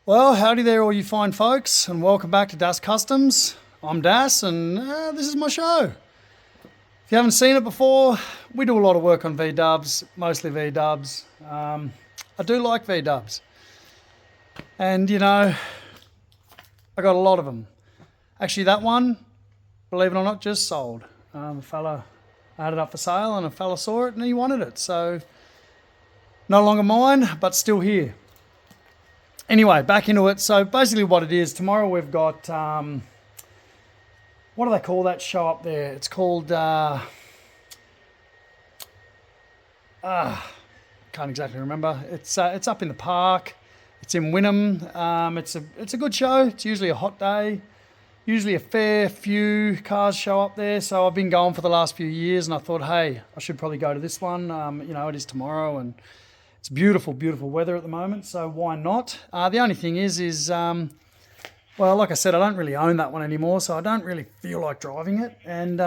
Well, howdy there, all you fine folks, and welcome back to Das Customs. I'm Das, and this is my show. If you haven't seen it before, we do a lot of work on V-dubs, mostly V-dubs. I do like V-dubs, and I got a lot of them. Actually, that one, believe it or not, just sold. A fella had it up for sale, and a fella saw it, and he wanted it. So, no longer mine, but still here. Anyway, back into it. So basically what it is, tomorrow we've got, what do they call that show up there? It's called, can't exactly remember. It's up in the park. It's in Wynnum. It's a good show. It's usually a hot day. Usually a fair few cars show up there. So I've been going for the last few years, and I thought, hey, I should probably go to this one. It is tomorrow, and it's beautiful, beautiful weather at the moment, so why not? The only thing is, well, like I said, I don't really own that one anymore, so I don't really feel like driving it. And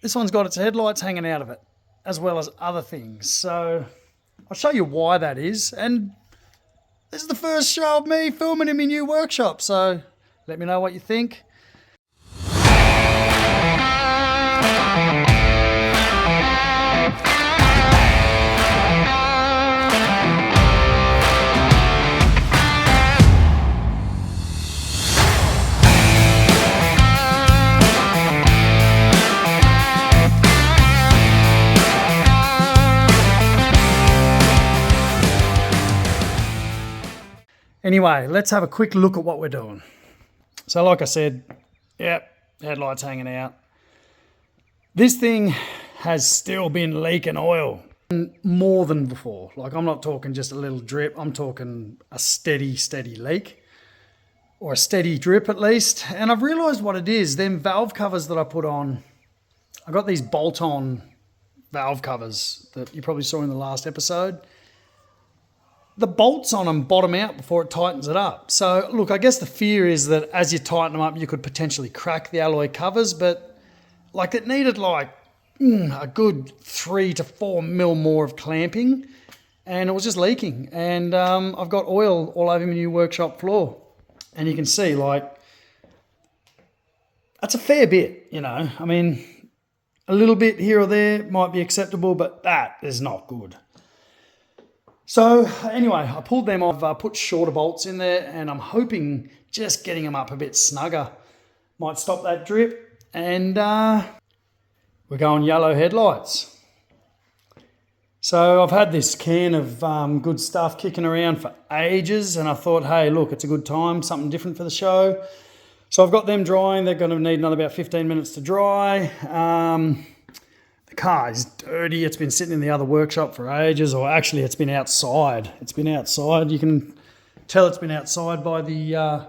this one's got its headlights hanging out of it, as well as other things. So I'll show you why that is. And this is the first show of me filming in my new workshop, so let me know what you think. Anyway, let's have a quick look at what we're doing. So like I said, yep, headlights hanging out. This thing has still been leaking oil more than before. Like, I'm not talking just a little drip. I'm talking a steady leak, or a steady drip at least. And I've realized what it is. Them valve covers that I put on, I got these bolt-on valve covers that you probably saw in the last episode. The bolts on them bottom out before it tightens it up. So look, I guess the fear is that as you tighten them up, you could potentially crack the alloy covers, but like it needed a good 3 to 4 mil more of clamping, and it was just leaking. And I've got oil all over my new workshop floor, and you can see that's a fair bit, I mean, a little bit here or there might be acceptable, but that is not good. So anyway, I pulled them off, put shorter bolts in there, and I'm hoping just getting them up a bit snugger might stop that drip. And we're going yellow headlights. So I've had this can of good stuff kicking around for ages, and I thought, hey, look, it's a good time, something different for the show. So I've got them drying. They're going to need another about 15 minutes to dry. The car is dirty. It's been sitting in the other workshop for ages, or actually it's been outside. You can tell it's been outside by the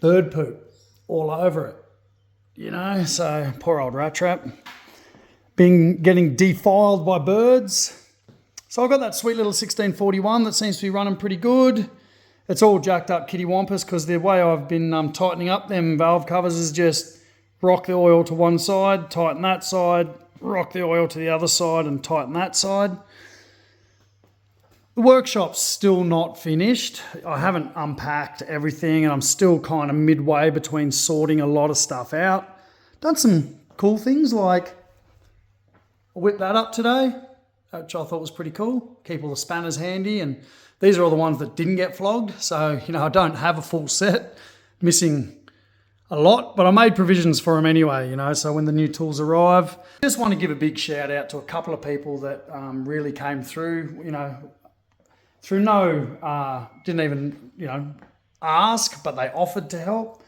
bird poop all over it, so poor old rat trap. Been getting defiled by birds. So I've got that sweet little 1641 that seems to be running pretty good. It's all jacked up kitty wampus because the way I've been tightening up them valve covers is just rock the oil to one side, tighten that side, rock the oil to the other side and tighten that side. The workshop's still not finished. I haven't unpacked everything, and I'm still kind of midway between sorting a lot of stuff out. Done some cool things, like I whipped that up today, which I thought was pretty cool. Keep all the spanners handy, and these are all the ones that didn't get flogged. So, I don't have a full set, missing a lot, but I made provisions for them anyway, so when the new tools arrive. Just want to give a big shout out to a couple of people that really came through, through didn't even, ask, but they offered to help.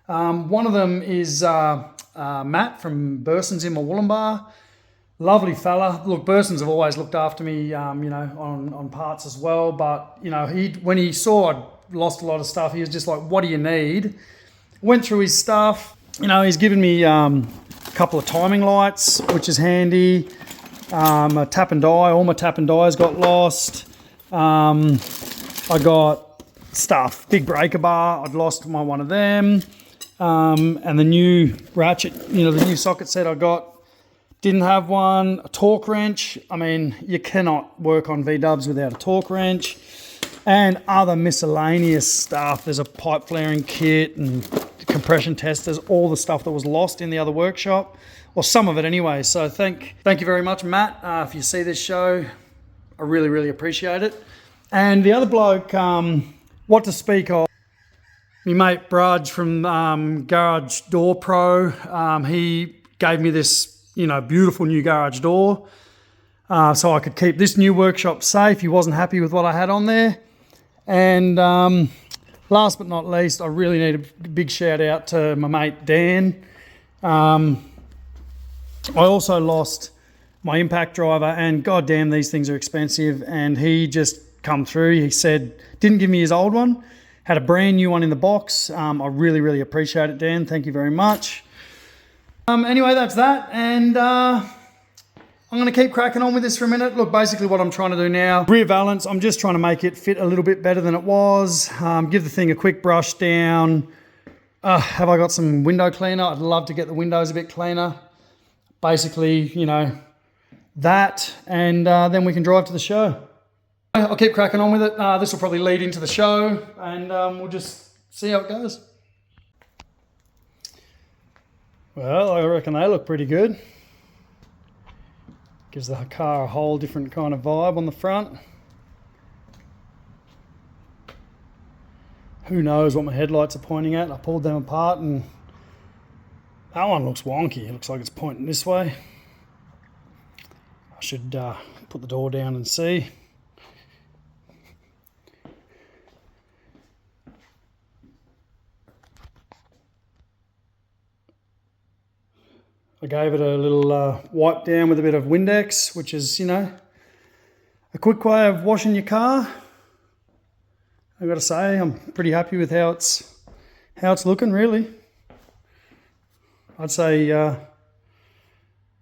One of them is Matt from Burson's in Wollongbar. Lovely fella. Look, Burson's have always looked after me, on parts as well, but, when he saw I'd lost a lot of stuff, he was just like, what do you need? Went through his stuff. He's given me a couple of timing lights, which is handy. A tap and die. All my tap and dies got lost. I got stuff. Big breaker bar. I'd lost one of them. And the new ratchet, the new socket set I got, didn't have one. A torque wrench. I mean, you cannot work on V-dubs without a torque wrench. and other miscellaneous stuff. There's a pipe flaring kit and compression testers, all the stuff that was lost in the other workshop, or some of it anyway. So thank you very much, Matt. If you see this show, I really, really appreciate it. And the other bloke, what to speak of, my mate Brudge from Garage Door Pro, he gave me this, beautiful new garage door, so I could keep this new workshop safe. He wasn't happy with what I had on there. And last but not least, I really need a big shout out to my mate Dan. I also lost my impact driver, and goddamn, these things are expensive. And he just come through. He said, didn't give me his old one, had a brand new one in the box. I really, really appreciate it, Dan. Thank you very much. Anyway, that's that. And I'm going to keep cracking on with this for a minute. Look, basically what I'm trying to do now, rear valance, I'm just trying to make it fit a little bit better than it was. Give the thing a quick brush down. Have I got some window cleaner? I'd love to get the windows a bit cleaner. Basically, that, and then we can drive to the show. I'll keep cracking on with it. This will probably lead into the show, and we'll just see how it goes. Well, I reckon they look pretty good. Gives the car a whole different kind of vibe on the front. Who knows what my headlights are pointing at? I pulled them apart and that one looks wonky. It looks like it's pointing this way. I should put the door down and see. I gave it a little wipe down with a bit of Windex, which is, a quick way of washing your car. I've got to say, I'm pretty happy with how it's looking, really. I'd say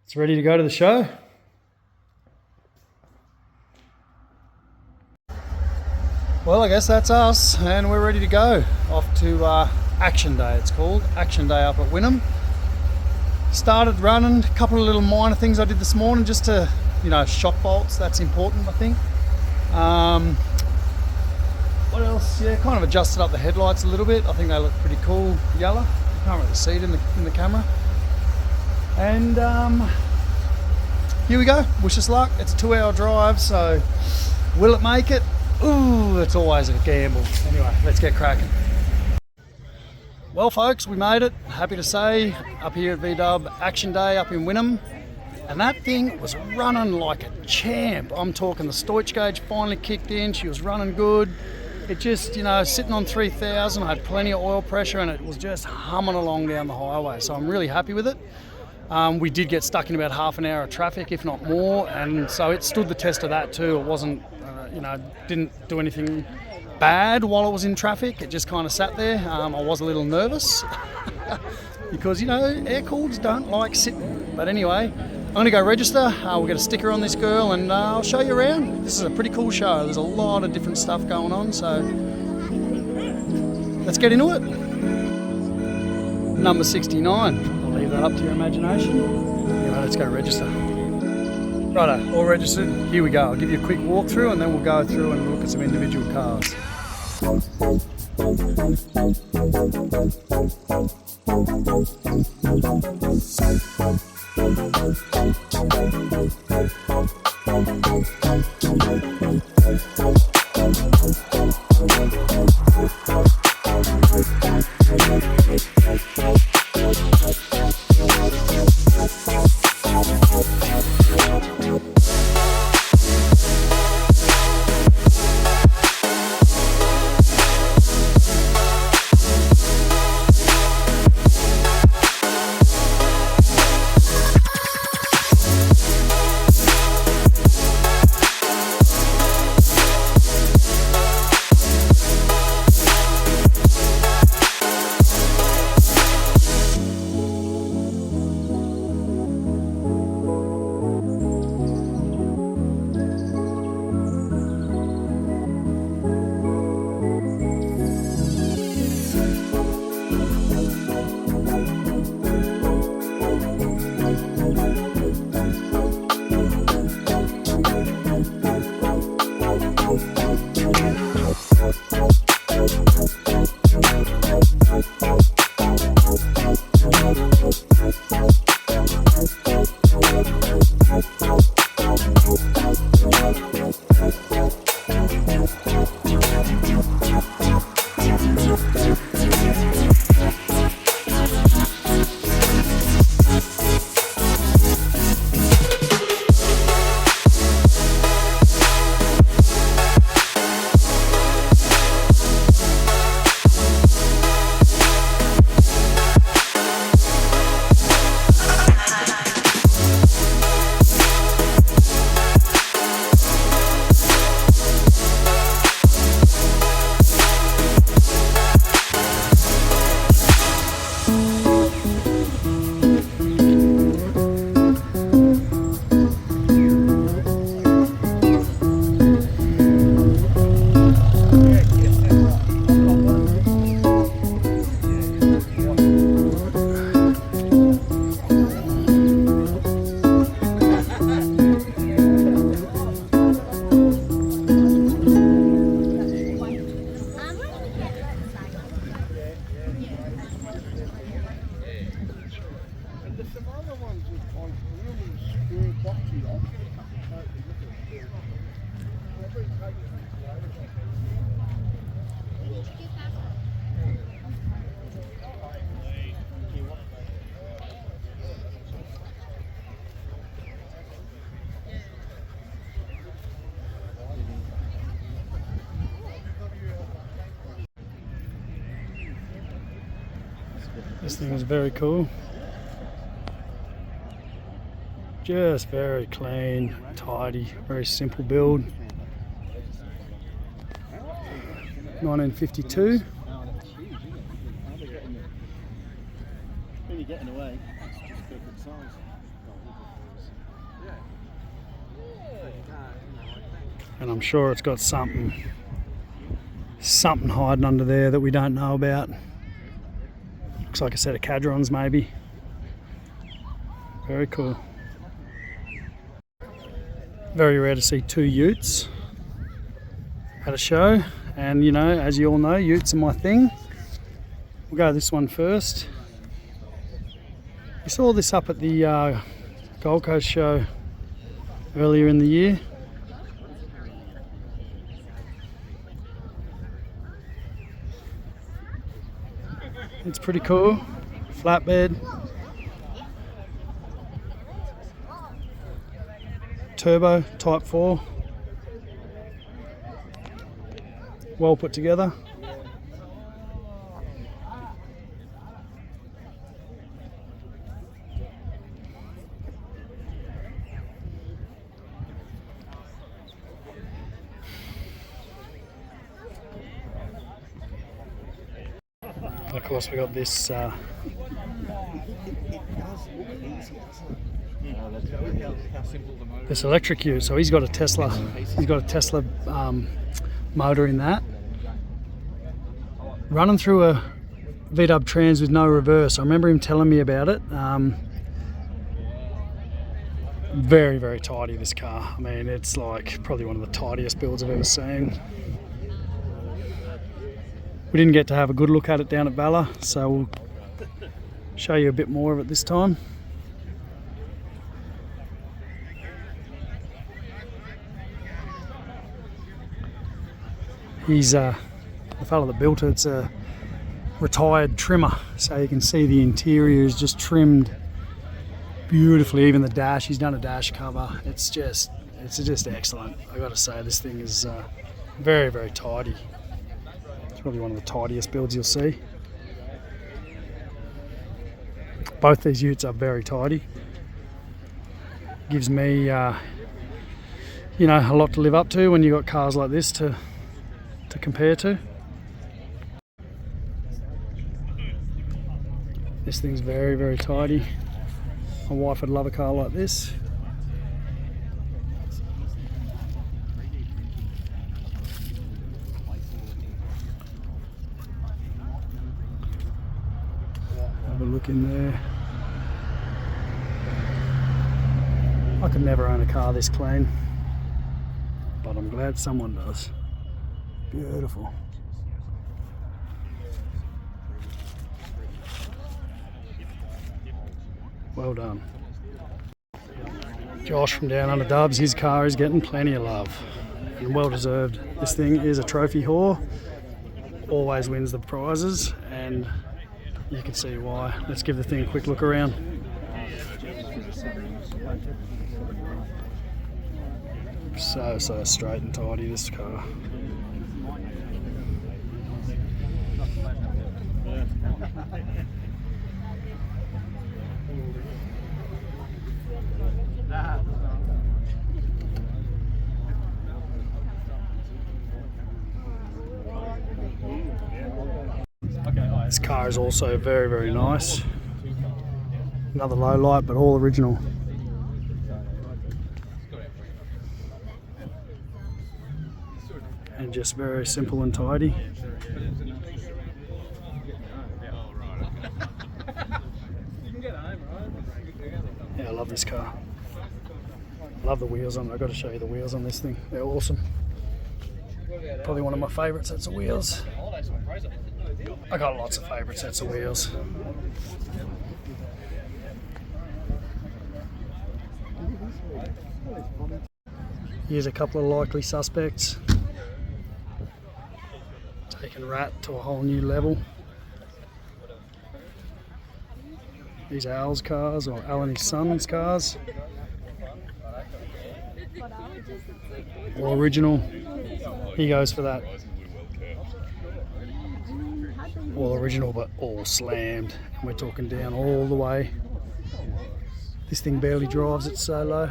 it's ready to go to the show. Well, I guess that's us, and we're ready to go. Off to Action Day, it's called. Action Day up at Wynnum. Started running, a couple of little minor things I did this morning just to, shock bolts, that's important, I think. What else? Yeah, kind of adjusted up the headlights a little bit. I think they look pretty cool, yellow. You can't really see it in the camera. And here we go, wish us luck. It's a 2-hour drive, so will it make it? Ooh, it's always a gamble. Anyway, let's get cracking. Well, folks, we made it. Happy to say, up here at VW Action Day up in Wynnum. And that thing was running like a champ. I'm talking the Stoich gauge finally kicked in. She was running good. It just, sitting on 3,000, I had plenty of oil pressure and it was just humming along down the highway. So I'm really happy with it. We did get stuck in about half an hour of traffic, if not more. And so it stood the test of that too. It wasn't, didn't do anything bad while it was in traffic. It just kind of sat there. I was a little nervous because, air-cooleds don't like sitting. But anyway, I'm going to go register. We'll get a sticker on this girl and I'll show you around. This is a pretty cool show. There's a lot of different stuff going on, so let's get into it. Number 69. I'll leave that up to your imagination. Anyway, let's go register. Righto, all registered. Here we go. I'll give you a quick walkthrough and then we'll go through and look at some individual cars. This thing is very cool. Just very clean, tidy, very simple build. 1952. And I'm sure it's got something hiding under there that we don't know about. Looks like a set of cadrons maybe. Very cool. Very rare to see two utes at a show, and you know, as you all know, utes are my thing. We'll go this one first. We saw this up at the Gold Coast show earlier in the year. It's pretty cool. Flatbed. Turbo, Type 4. Well put together. And of course we got this this electric ute. So he's got a Tesla. He's got a Tesla motor in that, running through a VW Trans with no reverse. I remember him telling me about it. Very, very tidy, this car. I mean, it's like probably one of the tidiest builds I've ever seen. We didn't get to have a good look at it down at Bala, so we'll show you a bit more of it this time. He's the fellow that built it. It's a retired trimmer, so you can see the interior is just trimmed beautifully. Even the dash, he's done a dash cover. It's just excellent. I got to say, this thing is very, very tidy. It's probably one of the tidiest builds you'll see. Both these utes are very tidy. Gives me, you know, a lot to live up to when you got cars like this to compare to. This thing's very, very tidy. My wife would love a car like this. Have a look in there. I could never own a car this clean, but I'm glad someone does. Beautiful. Well done. Josh from Down Under Dubs, his car is getting plenty of love. And well deserved. This thing is a trophy whore. Always wins the prizes, and you can see why. Let's give the thing a quick look around. So straight and tidy, this car. This car is also very, very nice. Another low light, but all original. And just very simple and tidy. Yeah, I love this car. I love the wheels on it. I've got to show you the wheels on this thing. They're awesome. Probably one of my favourite sets of wheels. I got lots of favourite sets of wheels. Here's a couple of likely suspects. Taking Rat to a whole new level. These are Al's cars, or Al and his son's cars. All original. He goes for that. All original, but all slammed. And we're talking down all the way. This thing barely drives, it's so low.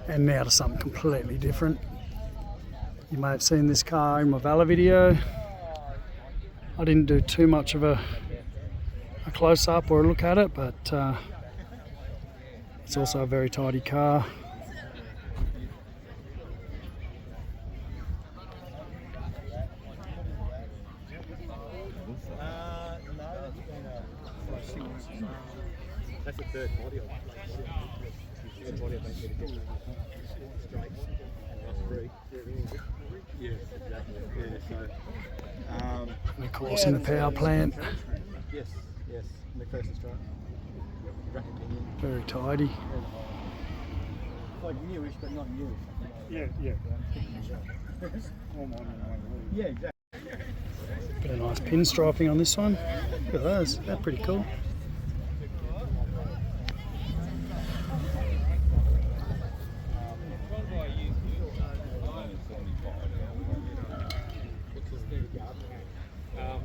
And now to something completely different. You may have seen this car in my Valor video. I didn't do too much of a close-up or a look at it, but it's also a very tidy car. That's the third body of yeah, exactly. Yeah, so And of course in the power plant. yes, in the first strike. Racket pinion. Very tidy. Like newish, but not newish. Yeah. Yeah, exactly. Bit of nice pinstriping on this one. Look at those, they're pretty cool.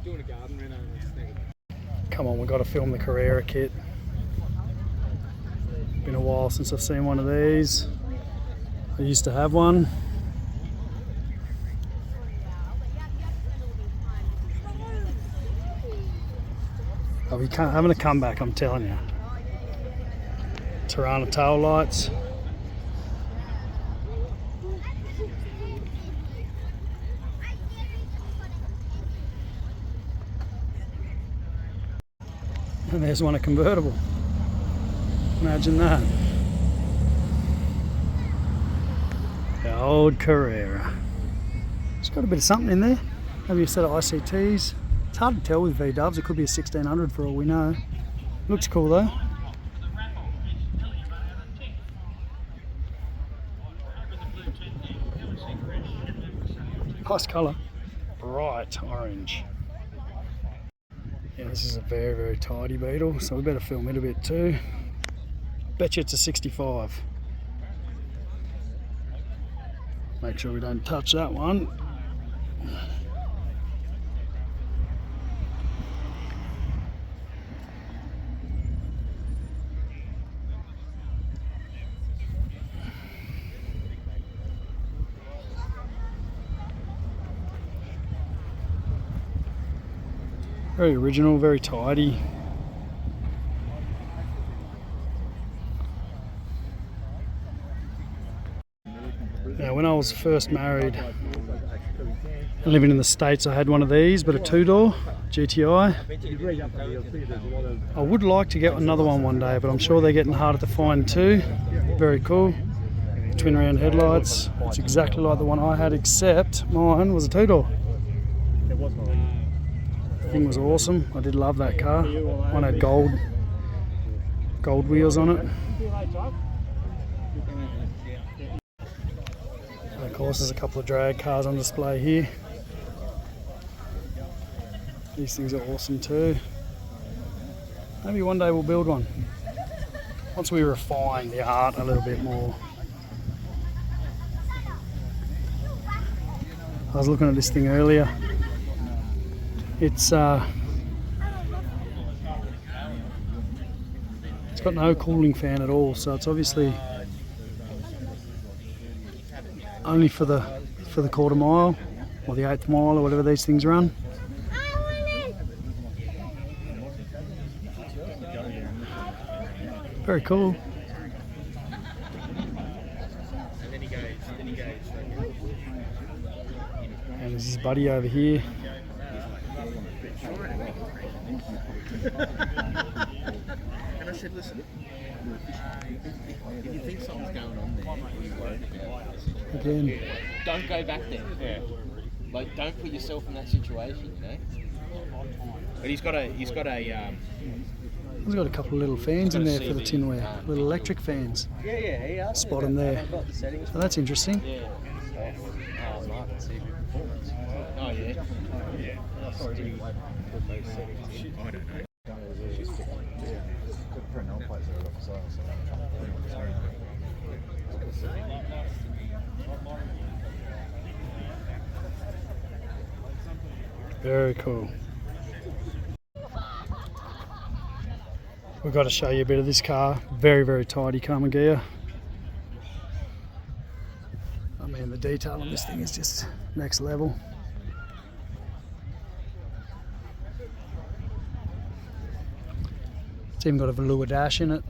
Doing a garden reno. Come on, we've got to film the Carrera kit. Been a while since I've seen one of these. I used to have one. I'll be having a comeback, I'm telling you. Tirana tail lights. And there's one a convertible. Imagine that. The old Carrera. It's got a bit of something in there. Maybe a set of ICTs. It's hard to tell with V-dubs. It could be a 1600 for all we know. Looks cool though. Nice colour. Bright orange. Yeah, this is a very, very tidy beetle, so we better film it a bit too. Bet you it's a 65. Make sure we don't touch that one. Very original, very tidy. Now when I I was first married and living in the States, I had one of these, but a 2-door GTI. I would like to get another one day, but I'm sure they're getting harder to find too. Very cool. Twin round headlights. It's exactly like the one I had, except mine was a 2-door. The thing was awesome. I did love that car. One had gold wheels on it. And of course, there's a couple of drag cars on display here. These things are awesome too. Maybe one day we'll build one. Once we refine the art a little bit more. I was looking at this thing earlier. It's got no cooling fan at all, so it's obviously only for the quarter mile or the 8th mile or whatever these things run. Very cool. And there's his buddy over here. And I said, listen, if you think something's going on there, you worry about it. Again. Don't go back there. Yeah. Like, don't put yourself in that situation, you know. But he's got a He's got a couple of little fans in there for the tinware, little electric fans. yeah. Spot them there. So that's interesting. Yeah. Oh, market CV performance. Oh yeah. I don't know. Very cool. We've got to show you a bit of this car. Very, very tidy Karmann gear. I mean, the detail on this thing is just next level. It's even got a velour dash in it.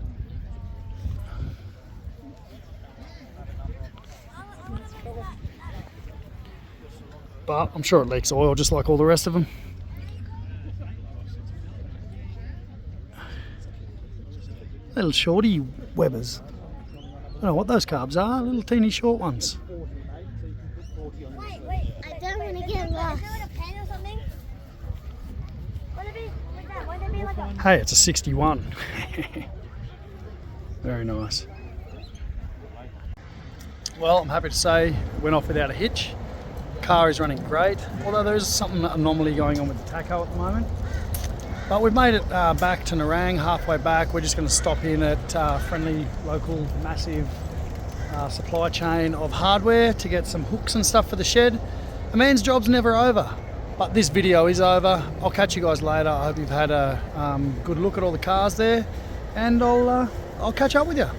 But I'm sure it leaks oil just like all the rest of them. Little shorty Webbers. I don't know what those carbs are, little teeny short ones. Wait, I don't want to get lost. Is it like a pen or something? Wouldn't it be like that? Wouldn't it be like a... Hey, it's a 61. Very nice. Well, I'm happy to say it went off without a hitch. Car is running great, although there is something anomaly going on with the tacho at the moment. But we've made it back to Nerang, halfway back. We're just going to stop in at friendly, local, massive supply chain of hardware to get some hooks and stuff for the shed. A man's job's never over, but this video is over. I'll catch you guys later. I hope you've had a good look at all the cars there, and I'll catch up with you.